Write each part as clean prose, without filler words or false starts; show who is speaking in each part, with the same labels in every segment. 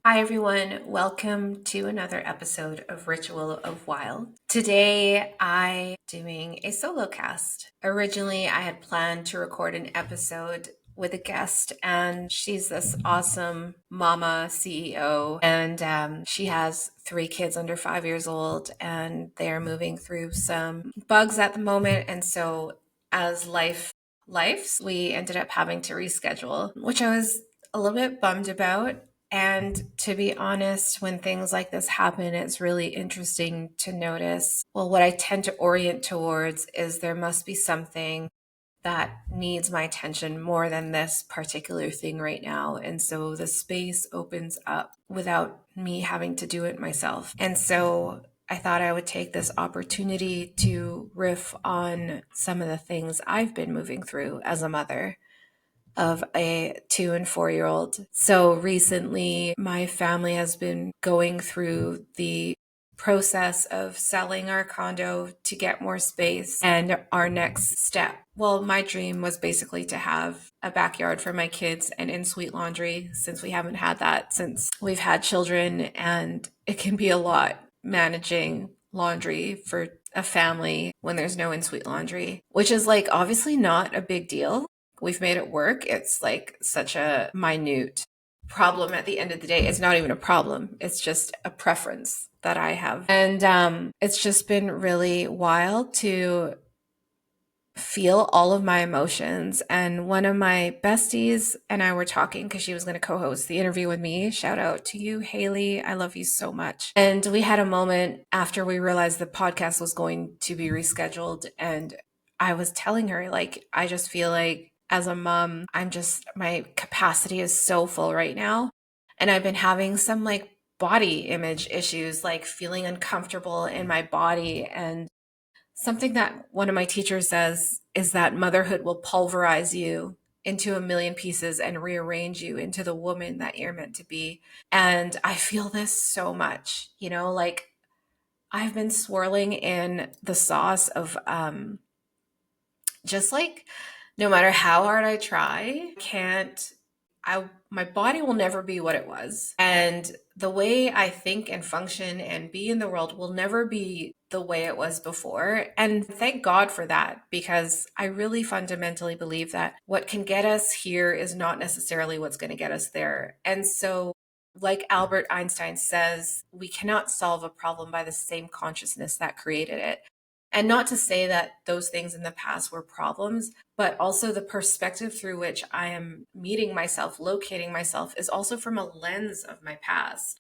Speaker 1: Hi, everyone. Welcome to another episode of Ritual of Wild. Today, I'm doing a solo cast. Originally, I had planned to record an episode with a guest, and she's this awesome mama CEO, and she has three kids under 5 years old, and they're moving through some bugs at the moment. And so, as lives, we ended up having to reschedule, which I was a little bit bummed about. And to be honest, when things like this happen, it's really interesting to notice. Well, what I tend to orient towards is there must be something that needs my attention more than this particular thing right now. And so the space opens up without me having to do it myself. And so I thought I would take this opportunity to riff on some of the things I've been moving through as a mother of a 2 and 4 year old. So recently, my family has been going through the process of selling our condo to get more space. And our next step, well, my dream was basically to have a backyard for my kids and in-suite laundry, since we haven't had that since we've had children. And it can be a lot managing laundry for a family when there's no in-suite laundry, which is like obviously not a big deal. We've made it work. It's like such a minute problem at the end of the day. It's not even a problem. It's just a preference that I have. And it's just been really wild to feel all of my emotions. And one of my besties and I were talking because she was going to co-host the interview with me. Shout out to you, Haley. I love you so much. And we had a moment after we realized the podcast was going to be rescheduled. And I was telling her, like, I just feel like as a mom, my capacity is so full right now. And I've been having some like body image issues, like feeling uncomfortable in my body. And something that one of my teachers says is that motherhood will pulverize you into a million pieces and rearrange you into the woman that you're meant to be. And I feel this so much, like I've been swirling in the sauce of just like no matter how hard I try, can't I my body will never be what it was. And the way I think and function and be in the world will never be the way it was before. And thank God for that, because I really fundamentally believe that what can get us here is not necessarily what's going to get us there. And so, like Albert Einstein says, we cannot solve a problem by the same consciousness that created it. And not to say that those things in the past were problems, but also the perspective through which I am meeting myself, locating myself, is also from a lens of my past.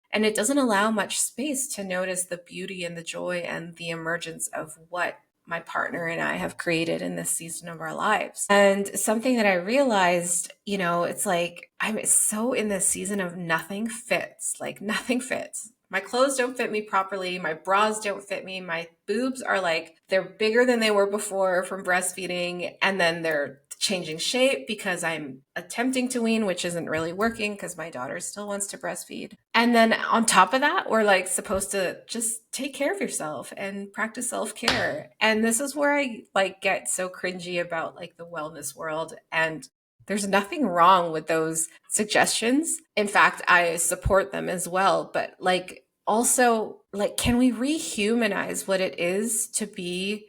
Speaker 1: And it doesn't allow much space to notice the beauty and the joy and the emergence of what my partner and I have created in this season of our lives. And something that I realized, it's like I'm so in this season of nothing fits, like nothing fits. My clothes don't fit me properly. My bras don't fit me. My boobs are like, they're bigger than they were before from breastfeeding. And then they're changing shape because I'm attempting to wean, which isn't really working because my daughter still wants to breastfeed. And then on top of that, we're like supposed to just take care of yourself and practice self-care. And this is where I like get so cringy about like the wellness world. And there's nothing wrong with those suggestions. In fact, I support them as well. But like, also, like, can we rehumanize what it is to be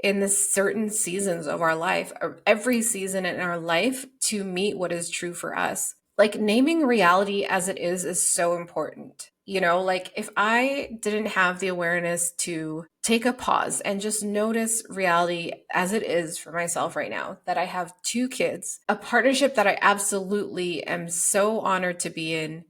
Speaker 1: in the certain seasons of our life, or every season in our life, to meet what is true for us? Like, naming reality as it is so important. Like if I didn't have the awareness to take a pause and just notice reality as it is for myself right now, that I have two kids, a partnership that I absolutely am so honored to be in,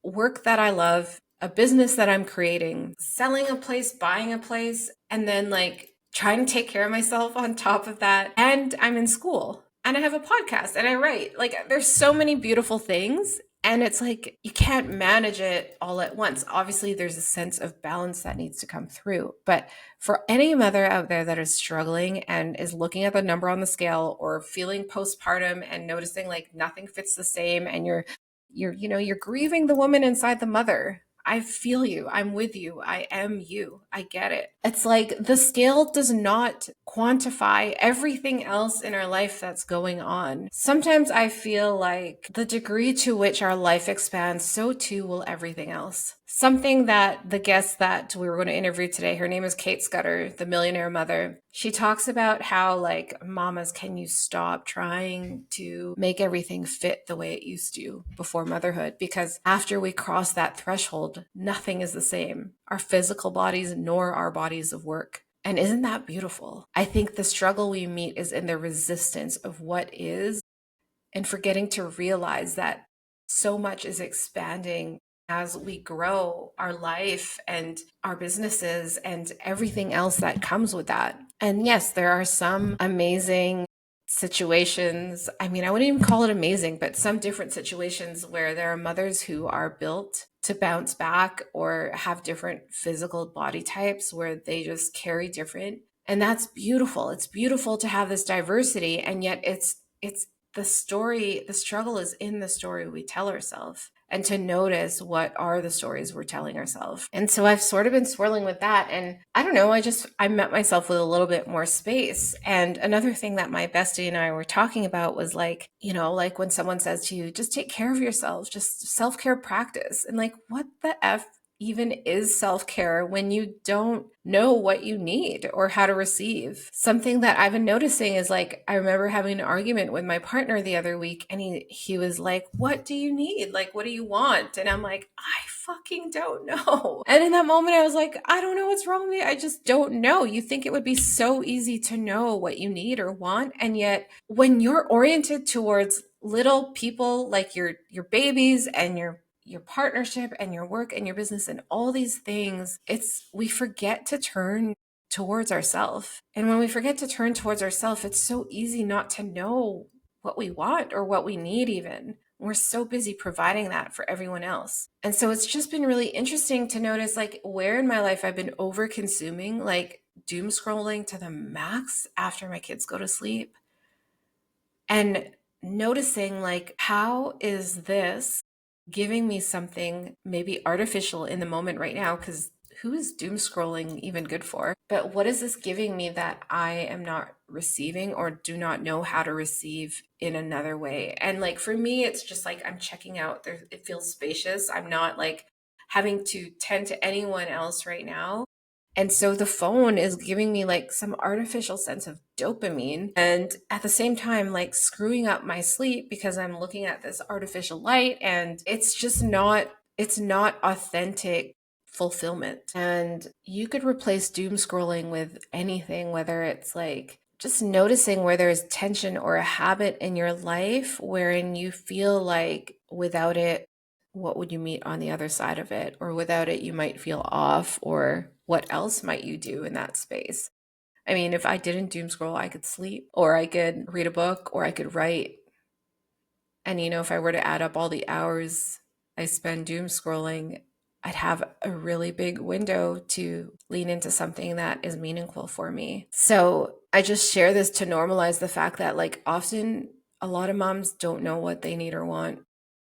Speaker 1: work that I love, a business that I'm creating, selling a place, buying a place, and then like trying to take care of myself on top of that. And I'm in school and I have a podcast and I write. Like there's so many beautiful things. And it's like you can't manage it all at once. Obviously, there's a sense of balance that needs to come through. But for any mother out there that is struggling and is looking at the number on the scale or feeling postpartum and noticing like nothing fits the same, and you're grieving the woman inside the mother, I feel you. I'm with you. I am you. I get it. It's like the scale does not quantify everything else in our life that's going on. Sometimes I feel like the degree to which our life expands, so too will everything else. Something that the guest that we were going to interview today, her name is Kate Scudder, the millionaire mother. She talks about how, like, mamas, can you stop trying to make everything fit the way it used to before motherhood? Because after we cross that threshold, nothing is the same. Our physical bodies nor our bodies of work. And isn't that beautiful? I think the struggle we meet is in the resistance of what is and forgetting to realize that so much is expanding as we grow our life and our businesses and everything else that comes with that. And yes, there are some amazing situations. I mean, I wouldn't even call it amazing, but some different situations where there are mothers who are built to bounce back or have different physical body types where they just carry different. And that's beautiful. It's beautiful to have this diversity, and yet it's the story, the struggle is in the story we tell ourselves, and to notice what are the stories we're telling ourselves. And so I've sort of been swirling with that. And I don't know, I met myself with a little bit more space. And another thing that my bestie and I were talking about was like, you know, like when someone says to you, just take care of yourself, just self-care practice. And like, what the F even is self-care when you don't know what you need or how to receive? Something that I've been noticing is like, I remember having an argument with my partner the other week, and he was like, what do you need? Like, what do you want? And I'm like, I fucking don't know. And in that moment, I was like, I don't know what's wrong with me. I just don't know. You think it would be so easy to know what you need or want. And yet when you're oriented towards little people like your babies and your partnership and your work and your business and all these things, we forget to turn towards ourselves. And when we forget to turn towards ourselves, it's so easy not to know what we want or what we need even. We're so busy providing that for everyone else. And so it's just been really interesting to notice like where in my life I've been over consuming, like doom scrolling to the max after my kids go to sleep, and noticing like, how is this giving me something maybe artificial in the moment right now? Because who is doom scrolling even good for? But what is this giving me that I am not receiving or do not know how to receive in another way? And like for me, it's just like I'm checking out there. It feels spacious. I'm not like having to tend to anyone else right now. And so the phone is giving me like some artificial sense of dopamine, and at the same time, like screwing up my sleep because I'm looking at this artificial light, and it's not authentic fulfillment. And you could replace doom scrolling with anything, whether it's like just noticing where there's tension or a habit in your life wherein you feel like without it, what would you meet on the other side of it? Or without it, you might feel off, or what else might you do in that space? I mean, if I didn't doom scroll, I could sleep, or I could read a book, or I could write. And, you know, if I were to add up all the hours I spend doom scrolling, I'd have a really big window to lean into something that is meaningful for me. So I just share this to normalize the fact that, like, often a lot of moms don't know what they need or want.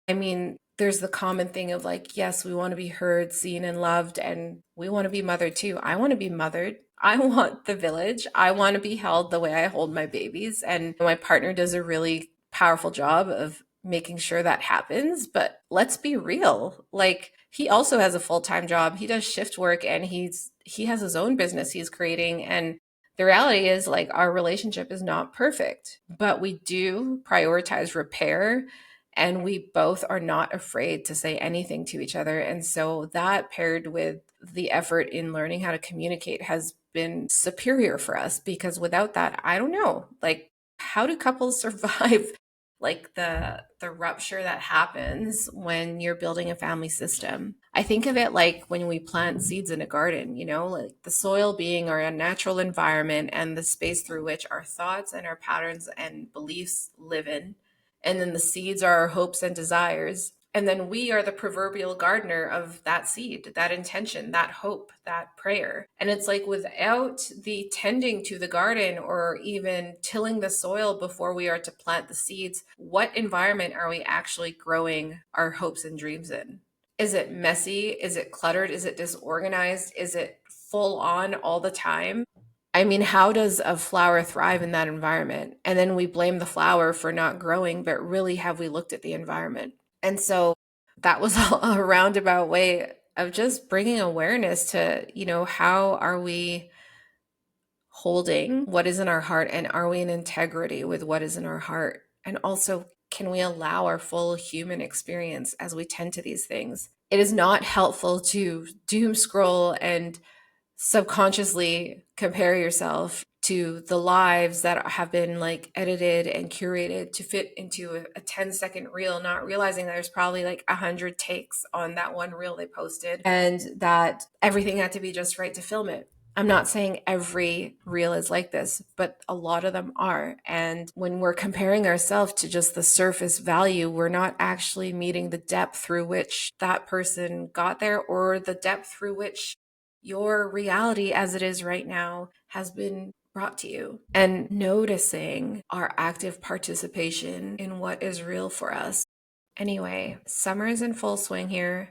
Speaker 1: I mean, there's the common thing of like, yes, we want to be heard, seen, and loved, and we want to be mothered too. I want to be mothered. I want the village. I want to be held the way I hold my babies. And my partner does a really powerful job of making sure that happens. But let's be real. Like, he also has a full-time job. He does shift work, and he has his own business he's creating. And the reality is, like, our relationship is not perfect, but we do prioritize repair, and we both are not afraid to say anything to each other. And so that, paired with the effort in learning how to communicate, has been superior for us, because without that, I don't know, like, how do couples survive like the rupture that happens when you're building a family system? I think of it like when we plant seeds in a garden, you know, like the soil being our natural environment and the space through which our thoughts and our patterns and beliefs live in. And then the seeds are our hopes and desires. And then we are the proverbial gardener of that seed, that intention, that hope, that prayer. And it's like, without the tending to the garden or even tilling the soil before we are to plant the seeds, what environment are we actually growing our hopes and dreams in? Is it messy? Is it cluttered? Is it disorganized? Is it full on all the time? I mean, how does a flower thrive in that environment? And then we blame the flower for not growing, but really, have we looked at the environment? And so that was a roundabout way of just bringing awareness to, how are we holding what is in our heart, and are we in integrity with what is in our heart? And also, can we allow our full human experience as we tend to these things? It is not helpful to doom scroll and subconsciously compare yourself to the lives that have been like edited and curated to fit into a 10-second reel, not realizing that there's probably like 100 takes on that one reel they posted, and that everything had to be just right to film it. I'm not saying every reel is like this, but a lot of them are. And when we're comparing ourselves to just the surface value, we're not actually meeting the depth through which that person got there, or the depth through which your reality as it is right now has been brought to you. And noticing our active participation in what is real for us. Anyway, summer is in full swing here.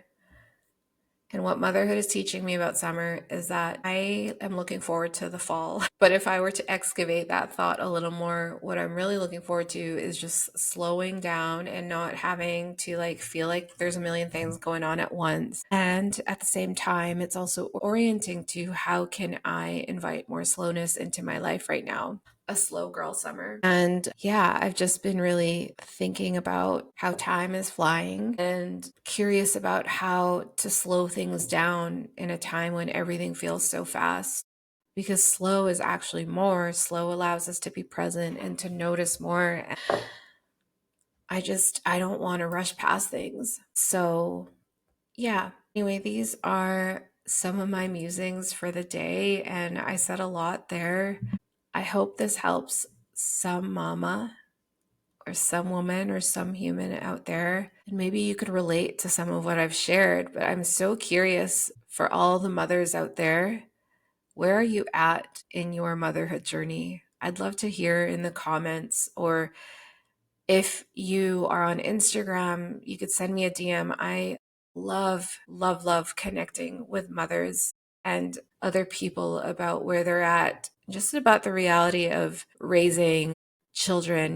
Speaker 1: And what motherhood is teaching me about summer is that I am looking forward to the fall. But if I were to excavate that thought a little more, what I'm really looking forward to is just slowing down and not having to feel like there's a million things going on at once. And at the same time, it's also orienting to how can I invite more slowness into my life right now. A slow girl summer. And yeah, I've just been really thinking about how time is flying and curious about how to slow things down in a time when everything feels so fast. Because slow is actually more. Slow allows us to be present and to notice more. I don't want to rush past things. So yeah. Anyway, these are some of my musings for the day, and I said a lot there. I hope this helps some mama or some woman or some human out there. And maybe you could relate to some of what I've shared, but I'm so curious for all the mothers out there. Where are you at in your motherhood journey? I'd love to hear in the comments, or if you are on Instagram, you could send me a DM. I love, love, love connecting with mothers and other people about where they're at, just about the reality of raising children.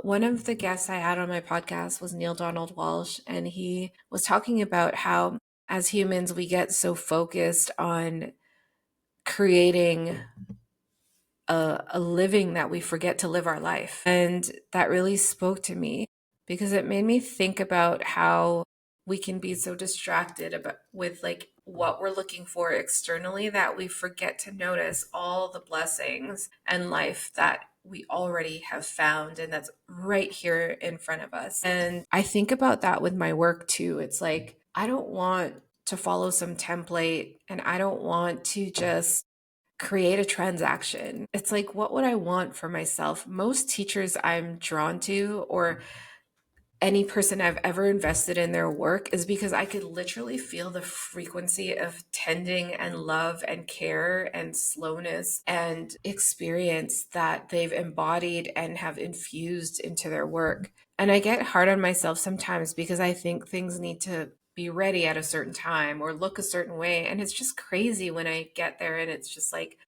Speaker 1: One of the guests I had on my podcast was Neil Donald Walsh, and he was talking about how as humans, we get so focused on creating a living that we forget to live our life. And that really spoke to me because it made me think about how we can be so distracted with what we're looking for externally that we forget to notice all the blessings and life that we already have found and that's right here in front of us. And I think about that with my work too. It's like, I don't want to follow some template, and I don't want to just create a transaction. It's like, what would I want for myself? Most teachers I'm drawn to, or any person I've ever invested in their work, is because I could literally feel the frequency of tending and love and care and slowness and experience that they've embodied and have infused into their work. And I get hard on myself sometimes because I think things need to be ready at a certain time or look a certain way. And it's just crazy when I get there and it's just like,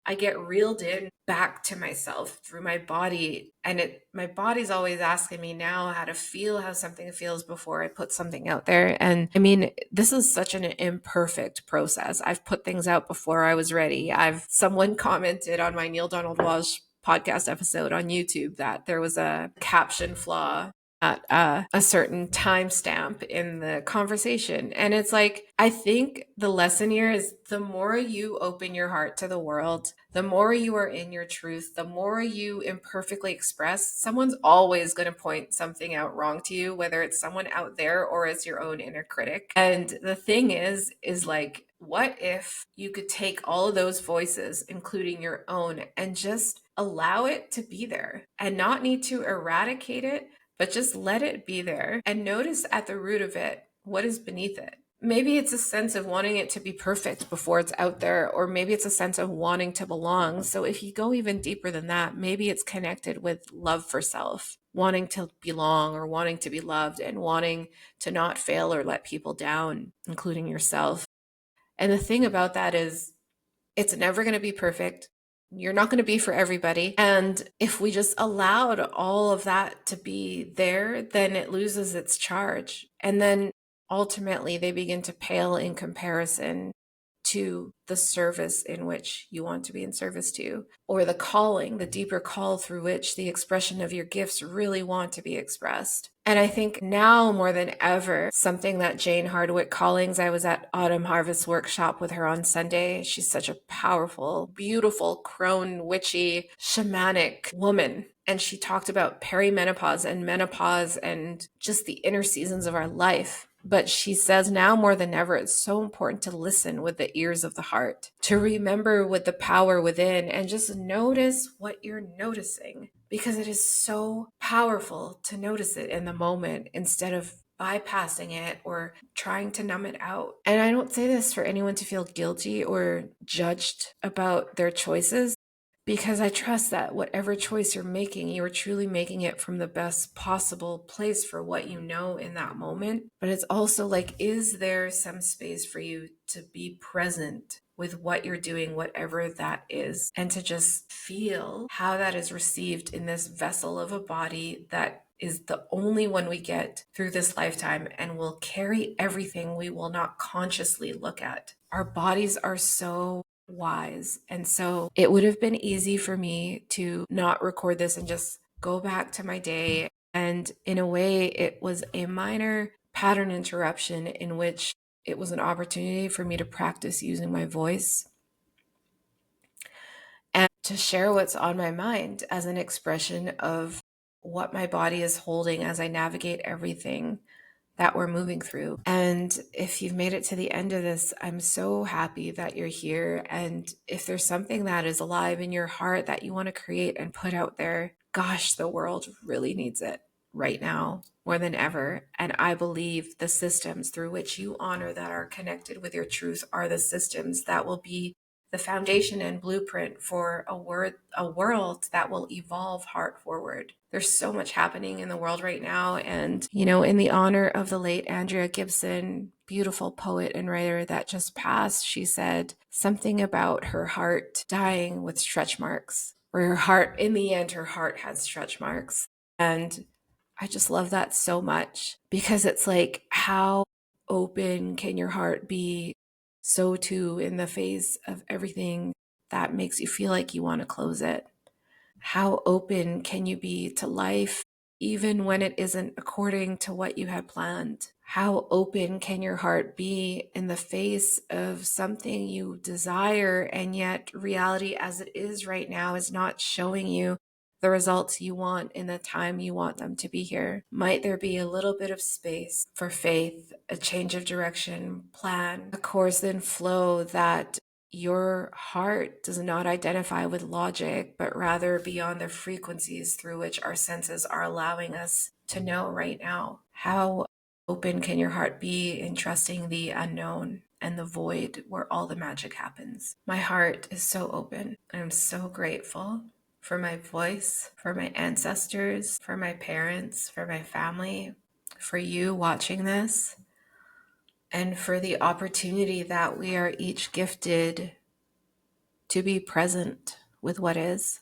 Speaker 1: I get reeled in back to myself through my body. And my body's always asking me now how to feel how something feels before I put something out there. And I mean, this is such an imperfect process. I've put things out before I was ready. Someone commented on my Neil Donald Walsh podcast episode on YouTube that there was a caption flaw at a certain timestamp in the conversation. And it's like, I think the lesson here is the more you open your heart to the world, the more you are in your truth, the more you imperfectly express, someone's always going to point something out wrong to you, whether it's someone out there or it's your own inner critic. And the thing is like, what if you could take all of those voices, including your own, and just allow it to be there and not need to eradicate it, but just let it be there and notice at the root of it what is beneath it. maybe it's a sense of wanting it to be perfect before it's out there, or maybe it's a sense of wanting to belong. So if you go even deeper than that, maybe it's connected with love for self, wanting to belong or wanting to be loved and wanting to not fail or let people down, including yourself. And the thing about that is, it's never going to be perfect. You're not going to be for everybody. And if we just allowed all of that to be there, then it loses its charge. And then ultimately they begin to pale in comparison to the service in which you want to be in service to, or the calling, the deeper call through which the expression of your gifts really want to be expressed. And I think now more than ever, something that Jane Hardwick Collins, I was at Autumn Harvest workshop with her on Sunday. She's such a powerful, beautiful, crone, witchy, shamanic woman. And she talked about perimenopause and menopause and just the inner seasons of our life. But she says now more than ever, it's so important to listen with the ears of the heart, to remember with the power within, and just notice what you're noticing, because it is so powerful to notice it in the moment instead of bypassing it or trying to numb it out. And I don't say this for anyone to feel guilty or judged about their choices, because I trust that whatever choice you're making, you are truly making it from the best possible place for what you know in that moment. But it's also like, is there some space for you to be present with what you're doing, whatever that is, and to just feel how that is received in this vessel of a body that is the only one we get through this lifetime and will carry everything we will not consciously look at. Our bodies are so wise. And so it would have been easy for me to not record this and just go back to my day. And in a way, it was a minor pattern interruption in which it was an opportunity for me to practice using my voice and to share what's on my mind as an expression of what my body is holding as I navigate everything that we're moving through. And if you've made it to the end of this, I'm so happy that you're here. And if there's something that is alive in your heart that you want to create and put out there, gosh, the world really needs it right now more than ever. And I believe the systems through which you honor that are connected with your truth are the systems that will be the foundation and blueprint for a world that will evolve heart forward. There's so much happening in the world right now. And, in the honor of the late Andrea Gibson, beautiful poet and writer that just passed, she said something about her heart dying with stretch marks, or her heart, in the end, her heart had stretch marks. And I just love that so much, because it's like, how open can your heart be, so too in the face of everything that makes you feel like you want to close it? How open can you be to life, even when it isn't according to what you had planned? How open can your heart be in the face of something you desire, and yet reality as it is right now is not showing you the results you want in the time you want them to be here? Might there be a little bit of space for faith, a change of direction, plan, a course and flow that your heart does not identify with logic, but rather beyond the frequencies through which our senses are allowing us to know right now? How open can your heart be in trusting the unknown and the void where all the magic happens? My heart is so open. I'm so grateful for my voice, for my ancestors, for my parents, for my family, for you watching this, and for the opportunity that we are each gifted to be present with what is.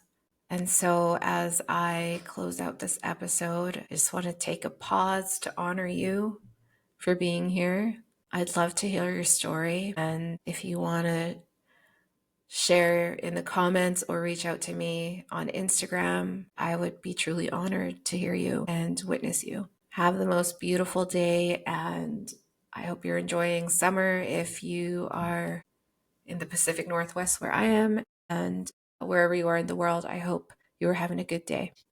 Speaker 1: And so as I close out this episode, I just want to take a pause to honor you for being here. I'd love to hear your story. And if you want to share in the comments or reach out to me on Instagram, I would be truly honored to hear you and witness you. Have the most beautiful day, and I hope you're enjoying summer if you are in the Pacific Northwest where I am, and wherever you are in the world, I hope you are having a good day.